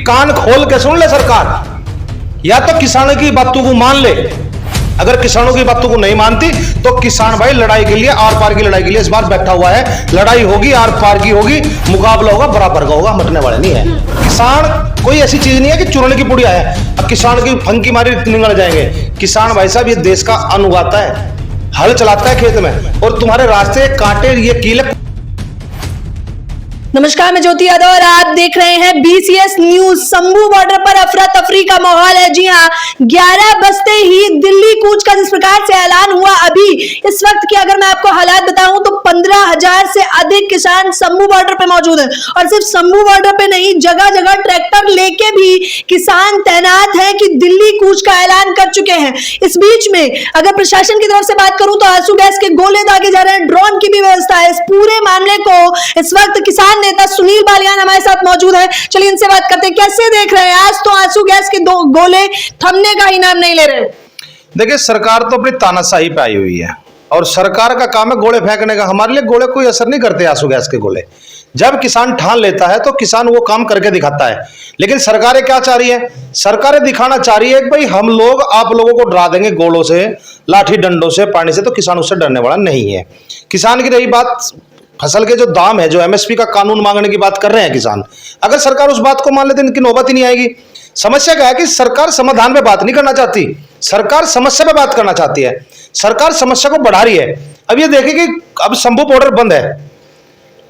कान खोल के सुन ले सरकार, या तो किसानों की बातों को मान ले। अगर किसानों की बातों को नहीं मानती तो किसान भाई लड़ाई के लिए, आर पार की लड़ाई के लिए इस बार बैठा हुआ है। लड़ाई होगी, आर पार की होगी, मुकाबला होगा, बराबर का होगा, मटने वाले नहीं है। किसान कोई ऐसी चीज नहीं है कि चुरने की पुड़िया है, अब किसान की फंकी मारी निगल जाएंगे। किसान भाई साहब ये देश का अनुगाता है, हल चलाता है खेत में, और तुम्हारे रास्ते कांटे ये कीले। नमस्कार, मैं ज्योति यादव और आप देख रहे हैं BCS न्यूज। शंभू बॉर्डर पर अफरा तफरी का माहौल है। जी हां, 11 बजते ही दिल्ली कूच का जिस प्रकार से ऐलान हुआ, अभी इस वक्त की अगर मैं आपको हालात बताऊं तो 15,000 से अधिक किसान शंभू बॉर्डर पे मौजूद हैं। और सिर्फ शंभू बॉर्डर पे नहीं, जगह जगह ट्रैक्टर लेके भी किसान तैनात हैं कि दिल्ली कूच का ऐलान कर चुके हैं। इस बीच में अगर प्रशासन की तरफ से बात करूं तो आंसू गैस के गोले दागे जा रहे हैं, ड्रोन की भी व्यवस्था है। इस पूरे मामले को इस वक्त किसान नेता सुनील बालियान हमारे साथ मौजूद है। चलिए इनसे बात करते हैं, कैसे देख रहे हैं? आज तो आंसू गैस के दो गोले थमने का ही नाम नहीं ले रहे। देखिए, सरकार तो अपनी तानाशाही पे आई हुई है और सरकार का काम है गोले फेंकने का। हमारे लिए गोले कोई असर नहीं करते, आंसू गैस के गोले। जब किसान ठान लेता है तो किसान वो काम करके दिखाता है। लेकिन सरकारें क्या चाह रही है? सरकारें दिखाना चाह रही है कि भाई हम लोग आप लोगों को डरा देंगे गोलों से, लाठी डंडों से, पानी से, तो किसान उससे डरने वाला नहीं है। किसान की रही बात, फसल के जो दाम है, जो MSP का कानून मांगने की बात कर रहे हैं किसान, अगर सरकार उस बात को मान लेते इनकी नौबत ही नहीं आएगी। समस्या क्या है कि सरकार समाधान पे बात नहीं करना चाहती, सरकार समस्या पे बात करना चाहती है। सरकार समस्या को बढ़ा रही है। अब ये देखिए कि अब शंभू बॉर्डर बंद है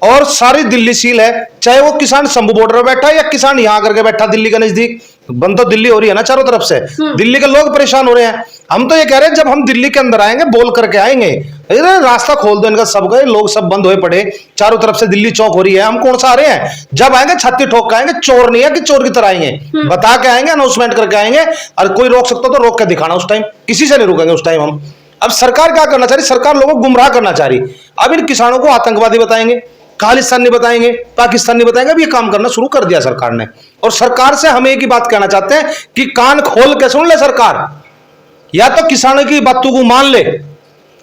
और सारी दिल्ली सील है, चाहे वो किसान शंभू बॉर्डर पर बैठा या किसान यहां करके बैठा दिल्ली के नजदीक। बंद तो दिल्ली हो रही है ना चारों तरफ से, दिल्ली के लोग परेशान हो रहे हैं। हम तो ये कह रहे हैं जब हम दिल्ली के अंदर आएंगे बोल करके आएंगे, रास्ता खोल दो इनका, सब गए लोग, सब बंद हुए पड़े, चारों तरफ से दिल्ली चौक हो रही है। हम कौन सा आ रहे हैं? जब आएंगे छाती ठोक के आएंगे, चोर नहीं है कि चोर की तरह आएंगे, बता के आएंगे, अनाउंसमेंट करके आएंगे। और कोई रोक सकता तो रोक के दिखाना, उस टाइम किसी से नहीं रुकेंगे उस टाइम हम। अब सरकार क्या करना चाह रही? सरकार लोगों को गुमराह करना चाह रही। अब इन किसानों को आतंकवादी बताएंगे, खालिस्तानी बताएंगे, पाकिस्तानी बताएंगे। अब ये काम करना शुरू कर दिया सरकार ने। और सरकार से हम एक ही बात कहना चाहते हैं कि कान खोल के सुन ले सरकार, या तो किसानों की बातों को मान ले।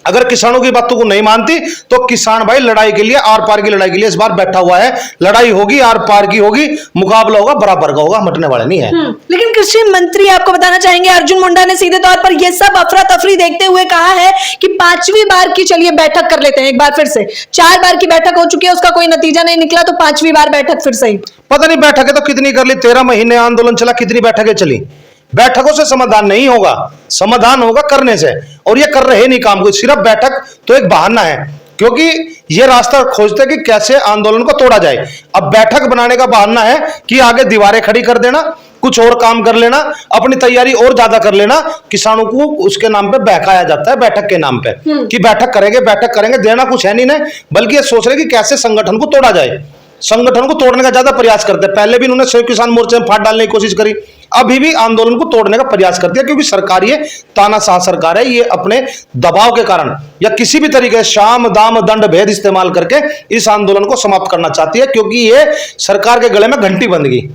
अगर किसानों की बातों को नहीं मानती तो किसान भाई लड़ाई के लिए, आर पार की लड़ाई के लिए इस बार बैठा हुआ है। लड़ाई होगी, आर पार की होगी, मुकाबला होगा, बराबर का होगा, मटने वाले नहीं है। लेकिन कृषि मंत्री आपको बताना चाहेंगे, अर्जुन मुंडा ने सीधे तौर पर यह सब अफरा तफरी देखते हुए कहा है कि 5वीं बार की चलिए बैठक कर लेते हैं एक बार फिर से। 4 बार की बैठक हो चुकी है, उसका कोई नतीजा नहीं निकला, तो 5वीं बार बैठक फिर से। पता नहीं बैठकें तो कितनी कर ली, 13 महीने आंदोलन चला, कितनी बैठकें चली। बैठकों से समाधान नहीं होगा, समाधान होगा करने से। और ये कर रहे नहीं काम को, सिर्फ बैठक तो एक बहाना है, क्योंकि ये रास्ता खोजते कि कैसे आंदोलन को तोड़ा जाए। अब बैठक बनाने का बहाना है कि आगे दीवारें खड़ी कर देना, कुछ और काम कर लेना, अपनी तैयारी और ज्यादा कर लेना। किसानों को उसके नाम पे बहकाया जाता है, बैठक के नाम पे, कि बैठक करेंगे। देना कुछ है नहीं, बल्कि ये सोच रहे कि कैसे संगठन को तोड़ा जाए। संगठन को तोड़ने का ज्यादा प्रयास करते हैं। पहले भी इन्होंने संयुक्त किसान मोर्चे में फाड़ डालने की कोशिश करी, अभी भी आंदोलन को तोड़ने का प्रयास करती है, क्योंकि सरकार ये तानाशाह सरकार है। ये अपने दबाव के कारण या किसी भी तरीके से शाम दाम दंड भेद इस्तेमाल करके इस आंदोलन को समाप्त करना चाहती है, क्योंकि ये सरकार के गले में घंटी बंध गई।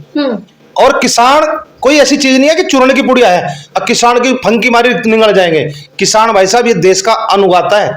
और किसान कोई ऐसी चीज नहीं है कि चुरने की पुड़िया है, अब किसान की फंकी मारी निगल जाएंगे। किसान भाई साहब ये देश का अनुगाता है,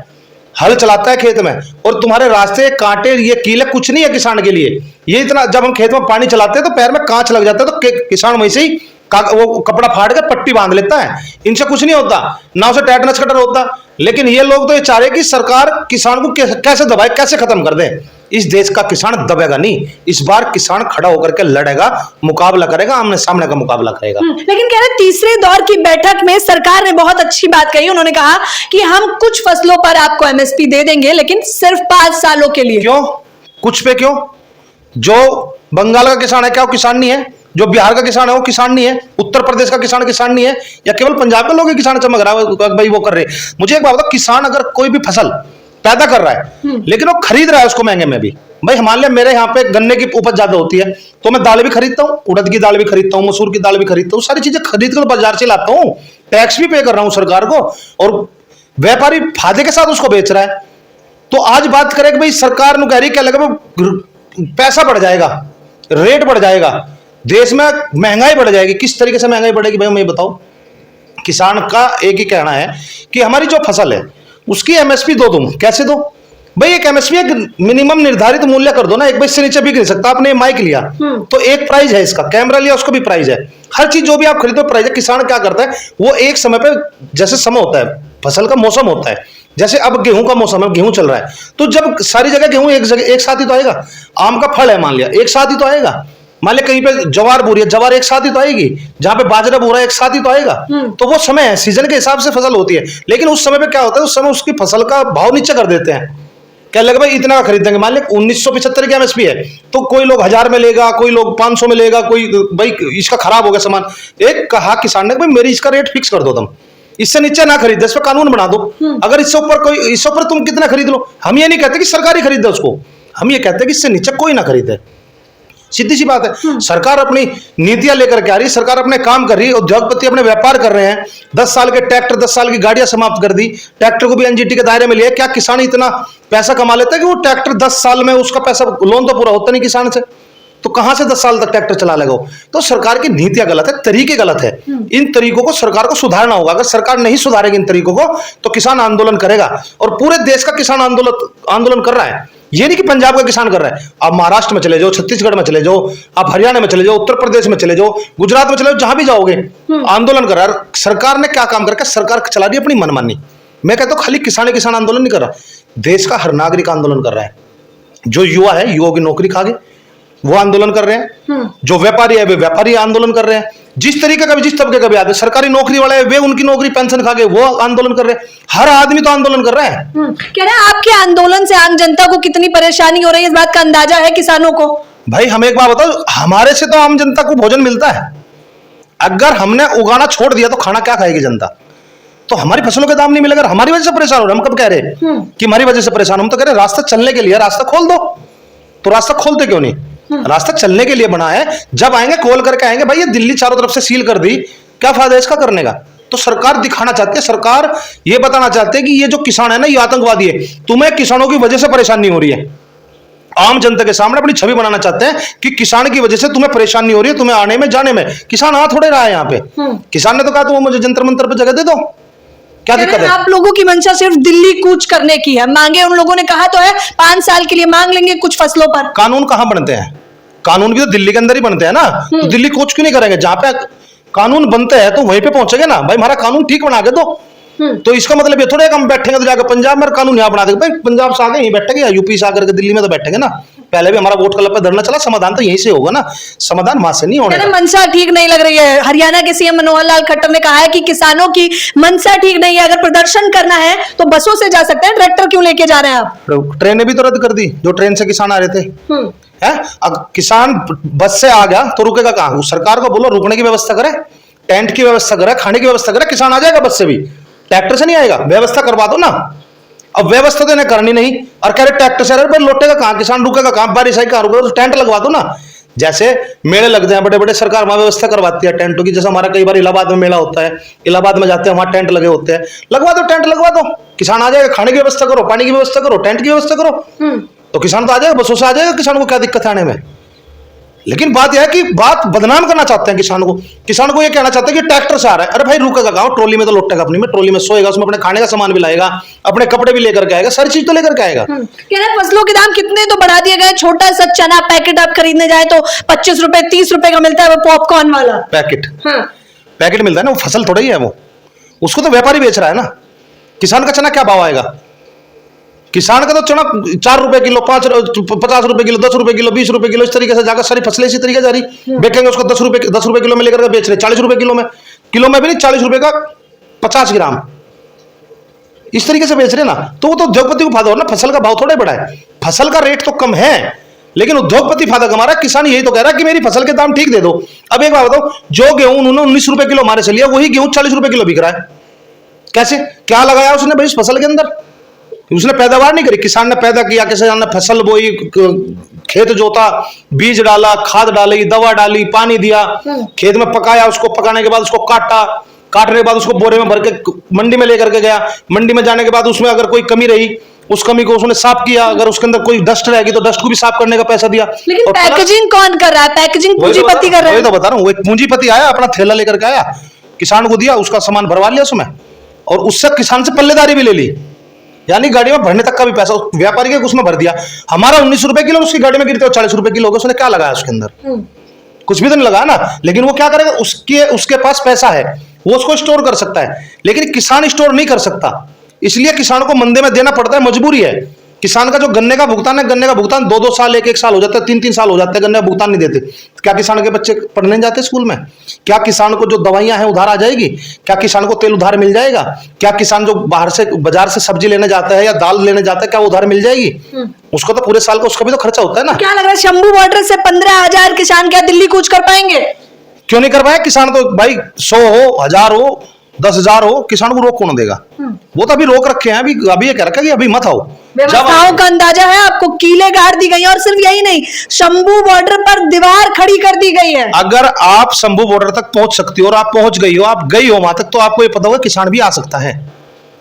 हल चलाता है खेत में, और तुम्हारे रास्ते कांटे ये कीले कुछ नहीं है किसान के लिए। ये इतना, जब हम खेत में पानी चलाते हैं तो पैर में कांच लग जाता है, तो किसान वैसे ही वो कपड़ा फाड़ के पट्टी बांध लेता है। इनसे कुछ नहीं होता, ना उसे टेटनस कटर होता। लेकिन ये लोग तो ये चाह रहे कि सरकार किसान को कैसे दबाए, कैसे खत्म कर दे। इस देश का किसान दबेगा नहीं, इस बार किसान खड़ा होकर के लड़ेगा, मुकाबला करेगा, आमने सामने का मुकाबला करेगा। लेकिन कह रहे तीसरे दौर की बैठक में सरकार ने बहुत अच्छी बात कही। उन्होंने कहा कि हम कुछ फसलों पर आपको MSP दे देंगे, लेकिन सिर्फ 5 सालों के लिए। क्यों? कुछ पे क्यों? जो बंगाल का किसान है क्या वो किसान नहीं है? जो बिहार का किसान है वो किसान नहीं है? उत्तर प्रदेश का किसान नहीं है? या केवल पंजाब के लोग ही किसान चमक रहा है भाई वो कर रहे? मुझे एक बात बताओ, किसान अगर कोई भी फसल पैदा कर रहा है लेकिन वो खरीद रहा है उसको महंगे में भी, भाई मान लिया मेरे यहाँ पे गन्ने की उपज ज्यादा होती है तो मैं दाल भी खरीदता हूँ, उड़द की दाल भी खरीदता हूँ, मसूर की दाल भी खरीदता हूँ, सारी चीजें खरीद कर बाजार से लाता हूँ, टैक्स भी पे कर रहा हूँ सरकार को, और व्यापारी फायदे के साथ उसको बेच रहा है। तो आज बात करें कि भाई सरकार नु कह रही क्या लगा, पैसा बढ़ जाएगा, रेट बढ़ जाएगा, देश में महंगाई बढ़ जाएगी। किस तरीके से महंगाई बढ़ेगी भाई, मैं बताओ। किसान का एक ही कहना है कि हमारी जो फसल है उसकी MSP दो, तुम कैसे दो भाई एक एमएसपी एक मिनिमम निर्धारित मूल्य कर दो ना, एक इससे नीचे बिक नहीं सकता। आपने माइक लिया तो एक प्राइस है, इसका कैमरा लिया उसको भी प्राइस है, हर चीज जो भी आप खरीदो प्राइस है। किसान क्या करता है, वो एक समय पे, जैसे समय होता है, फसल का मौसम होता है, जैसे अब गेहूं का मौसम है, गेहूं चल रहा है, तो जब सारी जगह गेहूं एक जगह एक साथ ही तो आएगा। आम का फल है मान लिया, एक साथ ही तो आएगा। मान लिया कहीं पे जवार बो रही है, जवार एक साथ ही तो आएगी। जहां पे बाजरा बो रहा है एक साथ ही तो आएगा। तो वो समय है, सीजन के हिसाब से फसल होती है। लेकिन उस समय पे क्या होता है, उस समय उसकी फसल का भाव नीचे कर देते हैं। क्या लगे भाई इतना खरीदेंगे, मान लिया 1975 की एमएसपी है, तो कोई लोग 1000 में लेगा, कोई लोग 500 में लेगा, कोई भाई इसका खराब हो गया सामान। एक कहा किसान ने भाई मेरी इसका रेट फिक्स कर दो, तुम इससे नीचे ना खरीदे, इस पर कानून बना दो। अगर इससे ऊपर कोई, इससे ऊपर तुम कितना खरीद लो। हम ये नहीं कहते कि सरकारी खरीदे उसको, हम ये कहते हैं कि इससे नीचे कोई ना खरीदे। सीधी सी बात है। सरकार अपनी नीतियां लेकर के आ रही, सरकार अपने काम कर रही है, उद्योगपति अपने व्यापार कर रहे हैं। 10 साल के ट्रैक्टर, 10 साल की गाड़ियां समाप्त कर दी, ट्रैक्टर को भी एनजीटी के दायरे में लिया। क्या किसान इतना पैसा कमा लेता है कि वो ट्रैक्टर 10 साल में उसका पैसा, लोन तो पूरा होता नहीं किसान से, तो कहां से 10 साल तक ट्रैक्टर चला लेगा। तो सरकार की नीतियां गलत है, तरीके गलत है। इन तरीकों को सरकार को सुधारना होगा। अगर सरकार नहीं सुधारेगी इन तरीकों को, तो किसान आंदोलन करेगा। और पूरे देश का किसान आंदोलन कर रहा है। ये नहीं कि पंजाब का किसान कर रहा है। आप महाराष्ट्र में चले जाओ, छत्तीसगढ़ में चले जाओ, आप हरियाणा में चले जाओ, उत्तर प्रदेश में चले जाओ, गुजरात में चले जाओ, जहां भी जाओगे आंदोलन कर रहा है। सरकार ने क्या काम करके, सरकार चला रही है अपनी मनमानी। मैं कहता हूं खाली किसान आंदोलन नहीं कर रहा, देश का हर नागरिक आंदोलन कर रहा है। जो युवा है, युवाओं की नौकरी खा गए, वो आंदोलन कर रहे हैं। जो व्यापारी है, वे व्यापारी आंदोलन कर रहे हैं। जिस तरीके का भी, जिस तबके का भी आदमी, सरकारी नौकरी वाले, वे उनकी नौकरी पेंशन खा गए, वो आंदोलन कर रहे हैं। हर आदमी तो आंदोलन कर रहा है। कह रहे हैं आपके आंदोलन से आम जनता को कितनी परेशानी हो रही है, इस बात का अंदाजा है किसानों को? भाई हम एक बात बताओ, हमारे से तो आम जनता को भोजन मिलता है। अगर हमने उगाना छोड़ दिया तो खाना क्या खाएगी जनता? तो हमारी फसलों के दाम नहीं मिलेगा, हमारी वजह से परेशान हो रहे। हम कब कह रहे कि हमारी वजह से परेशान, हम तो कह रहे रास्ता चलने के लिए रास्ता खोल दो। तो रास्ता खोलते क्यों नहीं? रास्ता चलने के लिए बना है। जब आएंगे खोल करके आएंगे। भाई ये दिल्ली चारों तरफ से सील कर दी, क्या फायदा इसका करने का? तो सरकार दिखाना चाहती है, सरकार ये बताना चाहती है कि ये जो किसान है ना, ये आतंकवादी है। तुम्हें किसानों की वजह से परेशानी हो रही है। आम जनता के सामने अपनी छवि बनाना चाहते हैं कि किसान की वजह से तुम्हें परेशानी हो रही है, तुम्हें आने में जाने में। किसान आ थोड़े रहा है यहाँ पे। किसान ने तो कहा तुम मुझे जंतर मंतर पे जगह दे दो, क्या दिक्कत है? आप लोगों की मंशा सिर्फ दिल्ली कूच करने की है। मांगे उन लोगों ने कहा तो है 5 साल के लिए मांग लेंगे कुछ फसलों पर। कानून कहां बनते हैं? कानून भी तो दिल्ली के अंदर ही बनते हैं ना। तो दिल्ली कूच क्यों नहीं करेंगे? जहां पे कानून बनते हैं तो वहीं पे पहुंचेंगे ना। भाई हमारा कानून ठीक बना के दो। तो इसका मतलब ये थोड़ा हम बैठेंगे तो जाकर पंजाब में कानून यहाँ बना देंगे। भाई पंजाब से आगे यहीं बैठेंगे, या यूपी से आकर के दिल्ली में तो बैठेंगे ना। पहले भी हमारा वोट क्लब पे धरना चला, समाधान तो यहीं से होगा ना। समाधान वहां से नहीं होने का। मनसा ठीक नहीं लग रही है। हरियाणा के सीएम मनोहर लाल खट्टर ने कहा है कि किसानों की मनसा ठीक नहीं है। अगर प्रदर्शन करना है तो बसों से जा सकते हैं, ट्रैक्टर क्यों लेके जा रहे हैं आप? ट्रेनें भी तो रद्द कर दी, जो ट्रेन से किसान आ रहे थे। है अब किसान बस से आ गया तो रुकेगा कहां? सरकार को बोलो रुकने की व्यवस्था करे, टेंट की व्यवस्था करे, खाने की व्यवस्था करे, किसान आ जाएगा बस से भी, ट्रैक्टर से नहीं आएगा। व्यवस्था करवा दो ना। अब व्यवस्था तो इन्हें करनी नहीं, और कह रहे ट्रैक्टर से, अरे लौटेगा कहां? किसान रुकेगा कहां? बारिश आई कहां रुकेगा? तो टेंट लगवा दो ना। जैसे मेले लगते हैं बड़े बड़े, सरकार वहां व्यवस्था करवाती है टेंटों की। जैसे हमारा कई बार इलाहाबाद में मेला होता है, इलाहाबाद में जाते हैं, वहां टेंट लगे होते हैं। लगवा दो, टेंट लगवा दो, किसान आ जाएगा। खाने की व्यवस्था करो, पानी की व्यवस्था करो, टेंट की व्यवस्था करो, तो किसान तो आ जाएगा, बसों से आ जाएगा। किसान को क्या दिक्कत है आने में? लेकिन बात यह है कि बात बदनाम करना चाहते हैं किसान को। किसान को यह कहना चाहते हैं कि ट्रैक्टर से आ रहा है। अरे भाई रुकेगा कहां? ट्रॉली में तो लौटेगा अपनी में, ट्रॉली में सोएगा, उसमें अपने खाने का सामान भी लाएगा, अपने कपड़े भी लेकर के आएगा, सारी चीज तो लेकर के आएगा। कह रहे फसलों के दाम कितने तो बढ़ा दिए गए। छोटा सा चना पैकेट आप खरीदने जाए तो 25 रुपए 30 रुपए का मिलता है, वो पॉपकॉर्न वाला पैकेट। पैकेट मिलता है ना, वो फसल थोड़ा ही है वो, उसको तो व्यापारी बेच रहा है ना। किसान का चना क्या भाव आएगा? किसान का तो चना 4 रुपए किलो, 50 रुपए किलो, 10 रुपए किलो, 20 रुपए किलो, इस तरीके से जाकर सारी फसलें इसी तरीके जा रही। बेचेंगे उसको 10 रुपए किलो में लेकर के बेच रहे, 40 रुपए किलो में भी नहीं, 40 रुपए का 50 ग्राम, इस तरीके से बेच रहे ना। तो वो तो उद्योगपति को फायदा हो ना। फसल का भाव थोड़ा बढ़ा है, फसल का रेट तो कम है, लेकिन उद्योगपति फायदा कमा रहा है। किसान यही तो कह रहा है कि मेरी फसल के दाम ठीक दे दो। अब एक बात बताओ, जो गेहूं उन्होंने 19 रुपए किलो हमारे से लिया, वही गेहूं 40 रुपए किलो बिक रहा है। कैसे? क्या लगाया उसने भाई इस फसल के अंदर? उसने पैदावार नहीं करी। किसान ने पैदा किया, किसान ने फसल बोई, खेत जोता, बीज डाला, खाद डाली, दवा डाली, पानी दिया, खेत में पकाया, उसको पकाने के बाद उसको काटा, काटने के बाद उसको बोरे में भर के मंडी में लेकर के गया। मंडी में जाने के बाद उसमें अगर कोई कमी रही, उस कमी को उसने साफ किया। अगर उसके अंदर कोई डस्ट रहेगी तो डस्ट को भी साफ करने का पैसा दिया। लेकिन पैकेजिंग कौन कर रहा है? पैकेजिंग पूंजीपति कर रहा है। वही तो बता रहा हूँ, एक पूंजीपति आया, अपना थैला लेकर के आया, किसान को दिया, उसका सामान भरवा लिया उसमें, और उससे किसान से पल्लेदारी भी ले ली। यानी गाड़ी में भरने तक का भी पैसा व्यापारी के उसमें भर दिया। हमारा 19 रुपए किलो, उसकी गाड़ी में गिरते हो 40 रुपए किलो, उसने क्या लगाया उसके अंदर? कुछ भी तो नहीं लगा ना। लेकिन वो क्या करेगा, उसके पास पैसा है, वो उसको स्टोर कर सकता है, लेकिन किसान स्टोर नहीं कर सकता। इसलिए किसान को मंदी में देना पड़ता है, मजबूरी है। किसान का जो गन्ने का भुगतान है, गन्ने का भुगतान 2-2 साल 1-1 साल हो जाता है, 3-3 साल हो जाते हैं, गन्ने का भुगतान नहीं देते। क्या किसान के बच्चे पढ़ने नहीं जाते स्कूल में? क्या किसान को जो दवाइयां हैं उधार आ जाएगी? क्या किसान को तेल उधार मिल जाएगा? क्या किसान जो बाहर से बाजार से सब्जी लेने जाता है या दाल लेने जाता है, क्या उधार मिल जाएगी? उसको तो पूरे साल का उसका भी तो खर्चा होता है ना। क्या लग रहा है शंभू बॉर्डर से 15,000 किसान क्या दिल्ली कूच कर पाएंगे? क्यों नहीं कर पाए? किसान तो भाई 100 हो, 1000 हो, 10,000 हो, किसान को रोक कौन देगा? वो तो अभी रोक रखे हैं, अभी ये कह रखा है कि अभी मत आओ। व्यवस्थाओं का अंदाजा है आपको, कीले गाड़ दी गई है, और सिर्फ यही नहीं, शंभू बॉर्डर पर दीवार खड़ी कर दी गई है। अगर आप शंभू बॉर्डर तक पहुंच सकती हो और आप पहुंच गई हो, आप गई हो वहां तक, तो आपको ये पता होगा किसान भी आ सकता है।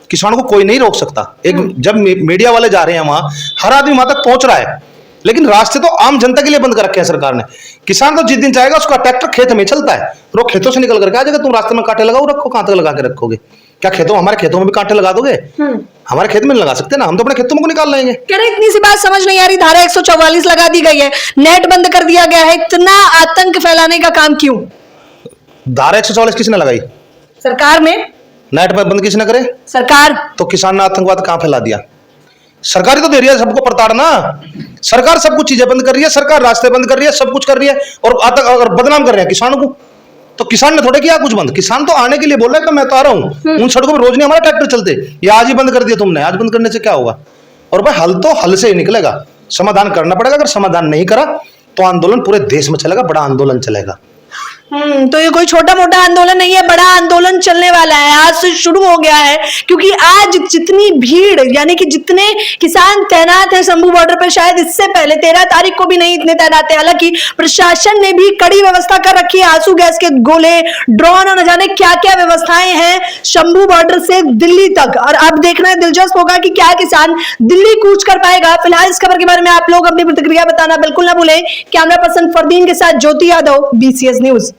किसान को कोई नहीं रोक सकता। जब मीडिया वाले जा रहे हैं वहां, हर आदमी वहां तक पहुंच रहा है, लेकिन रास्ते तो आम जनता के लिए बंद कर रखे हैं सरकार ने। किसान तो जिस दिन जाएगा उसका ट्रैक्टर खेत में चलता है, वो खेतों से निकल करके आ जाएगा। तुम रास्ते में कांटे लगाओ, रखो, कहां तक लगा के रखोगे? क्या हमारे खेतों में भी कांटे लगा दोगे? हमारे खेत में लगा सकते ना, हम तो अपने खेतों में निकाल लेंगे। कह रहे इतनी सी बात समझ नहीं आ रही, धारा 144 लगा दी गई है, नेट बंद कर दिया गया है, इतना आतंक फैलाने का काम क्यों? धारा 144 किसने लगाई? सरकार में। नेट बंद किसने करे? सरकार। तो किसान ने आतंकवाद कहां फैला दिया? सरकार तो दे रही है सबको प्रताड़ना। सरकार सब कुछ चीजें बंद कर रही है, सरकार रास्ते बंद कर रही है, सब कुछ कर रही है, और बदनाम कर रहे हैं किसानों को। तो किसान ने थोड़े किया कुछ बंद, किसान तो आने के लिए बोल रहा है कि मैं तो आ रहा हूं। उन सड़कों पर रोज नहीं हमारे ट्रैक्टर चलते, ये आज ही बंद कर दिया तुमने। आज बंद करने से क्या होगा? और भाई हल तो हल से ही निकलेगा, समाधान करना पड़ेगा। अगर समाधान नहीं करा तो आंदोलन पूरे देश में चलेगा, बड़ा आंदोलन चलेगा। तो ये कोई छोटा मोटा आंदोलन नहीं है, बड़ा आंदोलन चलने वाला है, आज से शुरू हो गया है। क्योंकि आज जितनी भीड़, यानी कि जितने किसान तैनात है शंभू बॉर्डर पर, शायद इससे पहले 13 तारीख को भी नहीं इतने तैनात है। हालांकि प्रशासन ने भी कड़ी व्यवस्था कर रखी है, आंसू गैस के गोले, ड्रोन और न जाने क्या क्या व्यवस्थाएं हैं शंभू बॉर्डर से दिल्ली तक। और अब देखना दिलचस्प होगा कि क्या किसान दिल्ली कूच कर पाएगा। फिलहाल इस खबर के बारे में आप लोग अपनी प्रतिक्रिया बताना बिल्कुल ना भूलें। कैमरा पर्सन फरदीन के साथ ज्योति यादव, BCS न्यूज।